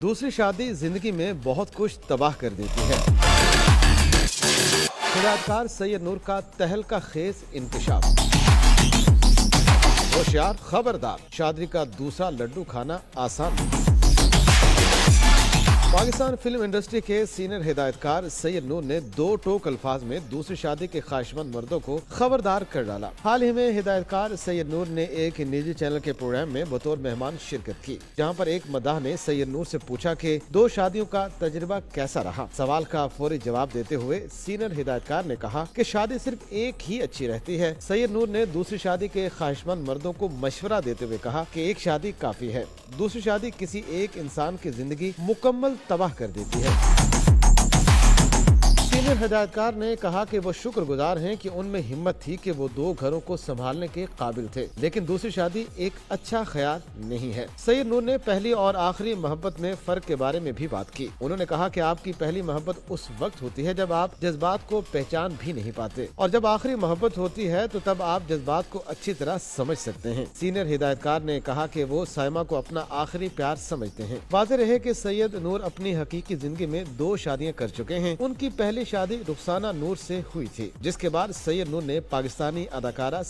दूसरी शादी जिंदगी में बहुत कुछ तबाह कर देती है। हिदायतकार सैयद नूर का तहलका खेज इंकशाफ। होशियार, खबरदार, शादी का दूसरा लड्डू खाना आसान नहीं। पाकिस्तान फिल्म इंडस्ट्री के सीनियर हिदायतकार सैयद नूर ने दो टोक अल्फाज में दूसरी शादी के ख्वाहिशमंद मर्दों को खबरदार कर डाला। हाल ही में हिदायतकार सैयद नूर ने एक निजी चैनल के प्रोग्राम में बतौर मेहमान शिरकत की, जहां पर एक मदाह ने सैयद नूर से पूछा कि दो शादियों का तजुर्बा कैसा रहा। सवाल का फौरी जवाब देते हुए सीनियर हिदायतकार ने कहा कि शादी सिर्फ एक ही अच्छी रहती है। सैयद नूर ने दूसरी शादी के ख्वाहिशमंद मर्दों को मशवरा देते हुए कहा कि एक शादी काफी है, दूसरी शादी किसी एक इंसान की जिंदगी मुकम्मल तबाह कर देती है। सीनियर हिदायतकार ने कहा कि वो शुक्रगुजार हैं कि उनमें हिम्मत थी कि वो दो घरों को संभालने के काबिल थे, लेकिन दूसरी शादी एक अच्छा ख्याल नहीं है। सैयद नूर ने पहली और आखिरी मोहब्बत में फर्क के बारे में भी बात की। उन्होंने कहा कि आपकी पहली मोहब्बत उस वक्त होती है जब आप जज्बात को पहचान भी नहीं पाते, और जब आखिरी मोहब्बत होती है तो तब आप जज्बात को अच्छी तरह समझ सकते हैं। सीनियर हिदायतकार ने कहा कि वो साइमा को अपना आखिरी प्यार समझते हैं। वाज़ेह रहे कि सैयद नूर अपनी हकीकी जिंदगी में दो शादियां कर चुके हैं। उनकी पहली शादी रुखसाना नूर से हुई थी, जिसके बाद सैयद नूर ने पाकिस्तानी अदाकारा